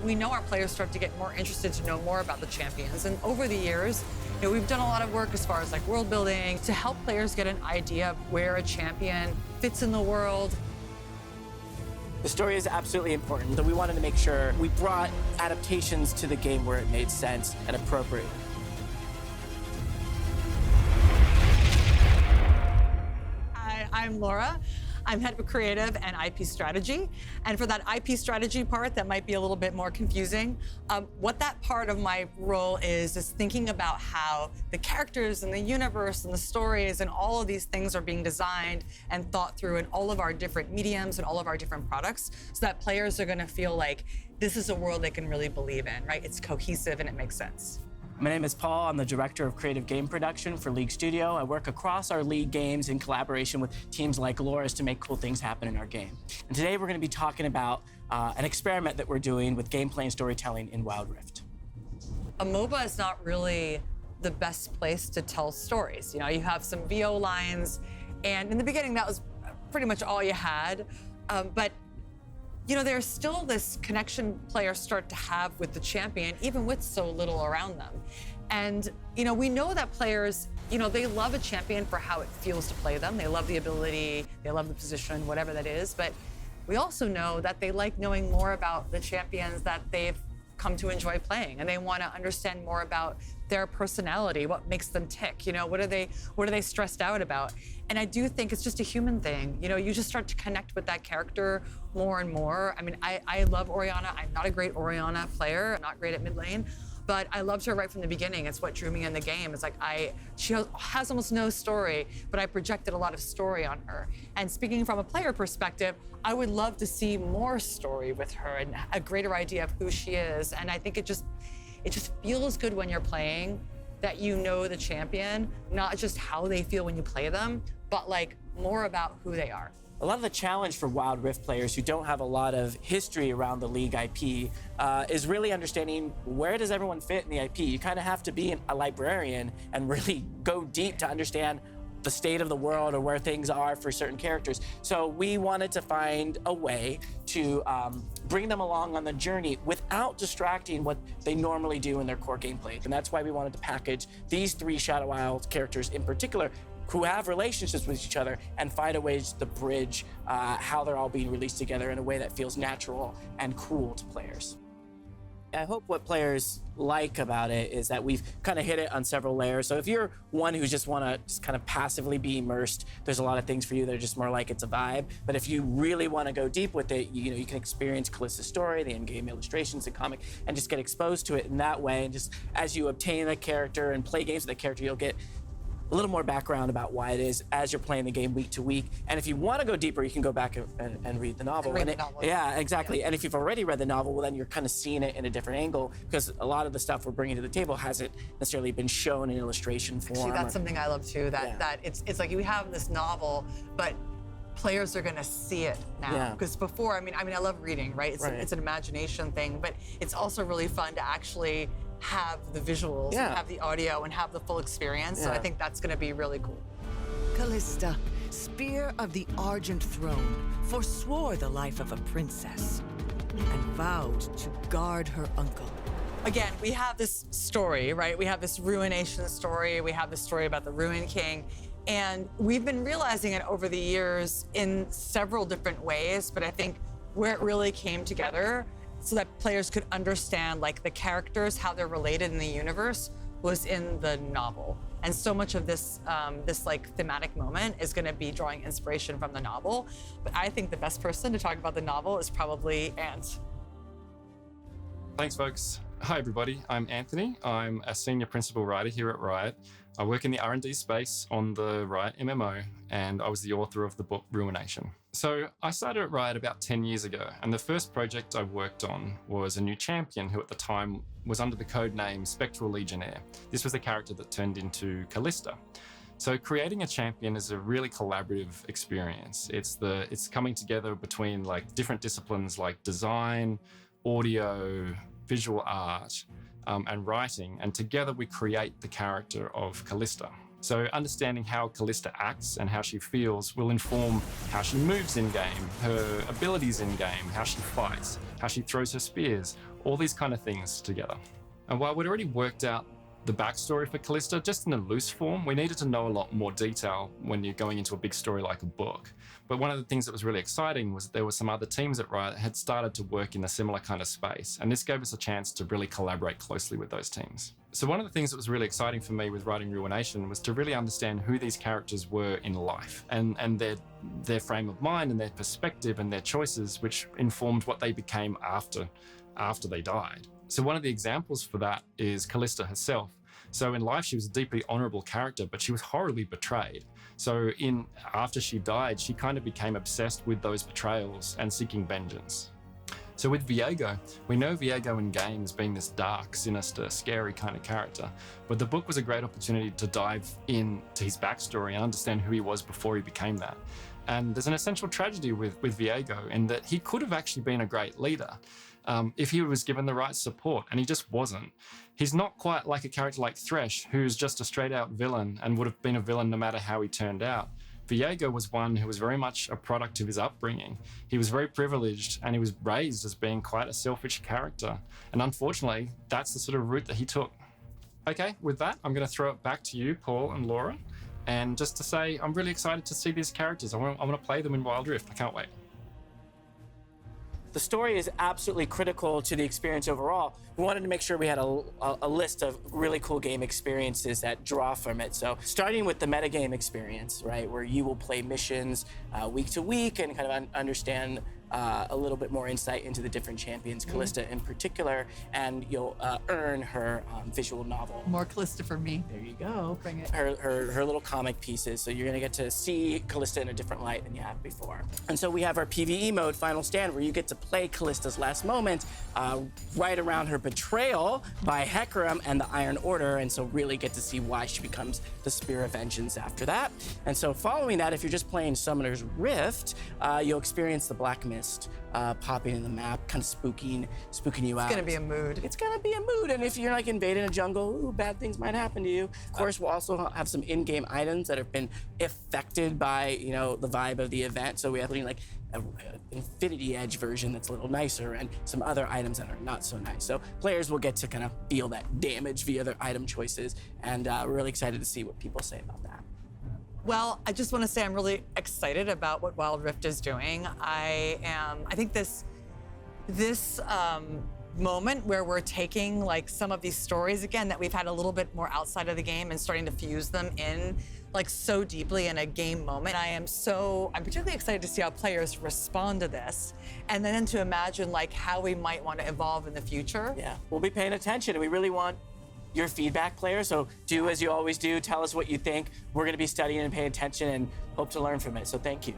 we know our players start to get more interested to know more about the champions. And over the years, we've done a lot of work as far as like world building to help players get an idea of where a champion fits in the world. The story is absolutely important, so we wanted to make sure we brought adaptations to the game where it made sense and appropriate. Hi, I'm Laura. I'm head of creative and IP strategy. And for that IP strategy part, that might be a little bit more confusing. What that part of my role is thinking about how the characters and the universe and the stories and all of these things are being designed and thought through in all of our different mediums and all of our different products so that players are gonna feel like this is a world they can really believe in, right? It's cohesive and it makes sense. My name is Paul. I'm the director of creative game production for League Studio. I work across our League games in collaboration with teams like Laura's to make cool things happen in our game. And today we're going to be talking about an experiment that we're doing with gameplay and storytelling in Wild Rift. A MOBA is not really the best place to tell stories. You have some VO lines, and in the beginning that was pretty much all you had. But there's still this connection players start to have with the champion, even with so little around them. And, we know that players, they love a champion for how it feels to play them. They love the ability, they love the position, whatever that is. But we also know that they like knowing more about the champions that they've come to enjoy playing, and they want to understand more about their personality, what makes them tick, what are they stressed out about. And I do think it's just a human thing. You just start to connect with that character more and more. I mean, I love Orianna. I'm not a great Orianna player. I'm not great at mid lane, but I loved her right from the beginning. It's what drew me in the game. It's like she has almost no story, but I projected a lot of story on her. And speaking from a player perspective, I would love to see more story with her and a greater idea of who she is. And I think it just feels good when you're playing that you know the champion, not just how they feel when you play them, but like more about who they are. A lot of the challenge for Wild Rift players who don't have a lot of history around the League IP is really understanding where does everyone fit in the IP. You kind of have to be a librarian and really go deep to understand the state of the world or where things are for certain characters. So we wanted to find a way to bring them along on the journey without distracting what they normally do in their core gameplay. And that's why we wanted to package these 3 Shadow Isles characters in particular who have relationships with each other and find a way to bridge how they're all being released together in a way that feels natural and cool to players. I hope what players like about it is that we've kind of hit it on several layers. So if you're one who just want to just kind of passively be immersed, there's a lot of things for you that are just more like it's a vibe. But if you really want to go deep with it, you can experience Callista's story, the in-game illustrations, the comic, and just get exposed to it in that way. And just as you obtain a character and play games with that character, you'll get a little more background about why it is as you're playing the game week to week. And if you want to go deeper, you can go back and read the novel. Yeah, exactly. Yeah. And if you've already read the novel, well, then you're kind of seeing it in a different angle because a lot of the stuff we're bringing to the table hasn't necessarily been shown in illustration form. Actually, that's something I love too, that it's like we have this novel, but players are gonna see it now. Because before, I mean, I love reading, right? It's an imagination thing, but it's also really fun to actually have the visuals, and have the audio, and have the full experience. So I think that's gonna be really cool. Callista, spear of the Argent Throne, forswore the life of a princess and vowed to guard her uncle. Again, we have this story, right? We have this ruination story. We have this story about the Ruin King. And we've been realizing it over the years in several different ways, but I think where it really came together so that players could understand like the characters, how they're related in the universe, was in the novel. And so much of this like thematic moment is gonna be drawing inspiration from the novel. But I think the best person to talk about the novel is probably Ant. Thanks, folks. Hi, everybody. I'm Anthony. I'm a senior principal writer here at Riot. I work in the R&D space on the Riot MMO, and I was the author of the book Ruination. So I started at Riot about 10 years ago, and the first project I worked on was a new champion who at the time was under the code name Spectral Legionnaire. This was the character that turned into Callista. So creating a champion is a really collaborative experience. It's coming together between like different disciplines like design, audio, visual art, and writing, and together we create the character of Callista. So understanding how Callista acts and how she feels will inform how she moves in-game, her abilities in-game, how she fights, how she throws her spears, all these kind of things together. And while we'd already worked out the backstory for Callista, just in a loose form, we needed to know a lot more detail when you're going into a big story like a book. But one of the things that was really exciting was that there were some other teams at Riot that had started to work in a similar kind of space. And this gave us a chance to really collaborate closely with those teams. So one of the things that was really exciting for me with writing Ruination was to really understand who these characters were in life and their frame of mind and their perspective and their choices, which informed what they became after they died. So one of the examples for that is Callista herself. So in life, she was a deeply honorable character, but she was horribly betrayed. So after she died, she kind of became obsessed with those betrayals and seeking vengeance. So with Viego, we know Viego in game as being this dark, sinister, scary kind of character, but the book was a great opportunity to dive into his backstory and understand who he was before he became that. And there's an essential tragedy with Viego in that he could have actually been a great leader if he was given the right support, and he just wasn't. He's not quite like a character like Thresh, who's just a straight-out villain and would have been a villain no matter how he turned out. Viego was one who was very much a product of his upbringing. He was very privileged and he was raised as being quite a selfish character. And unfortunately, that's the sort of route that he took. Okay, with that, I'm going to throw it back to you, Paul and Laura. And just to say, I'm really excited to see these characters. I want to play them in Wild Rift. I can't wait. The story is absolutely critical to the experience overall. We wanted to make sure we had a list of really cool game experiences that draw from it. So starting with the metagame experience, right, where you will play missions week to week and kind of understand a little bit more insight into the different champions, Callista in particular, and you'll earn her visual novel. More Callista for me. There you go. Bring it. Her little comic pieces. So you're gonna get to see Callista in a different light than you have before. And so we have our PvE mode, Final Stand, where you get to play Callista's last moment right around her betrayal by Hecarim and the Iron Order, and so really get to see why she becomes the Spear of Vengeance after that. And so following that, if you're just playing Summoner's Rift, you'll experience the Black Mist popping in the map, kind of spooking you out. It's gonna be a mood. It's gonna be a mood, and if you're like invading a jungle, ooh, bad things might happen to you. Of course, we'll also have some in-game items that have been affected by, the vibe of the event. So we have like an Infinity Edge version that's a little nicer, and some other items that are not so nice. So players will get to kind of feel that damage via their item choices, and we're really excited to see what people say about that. Well, I just want to say I'm really excited about what Wild Rift is doing. I think this moment where we're taking like some of these stories again that we've had a little bit more outside of the game and starting to fuse them in like so deeply in a game moment. I'm particularly excited to see how players respond to this, and then to imagine like how we might want to evolve in the future. Yeah, we'll be paying attention, and we really want your feedback, players. So do as you always do. Tell us what you think. We're going to be studying and paying attention and hope to learn from it. So thank you.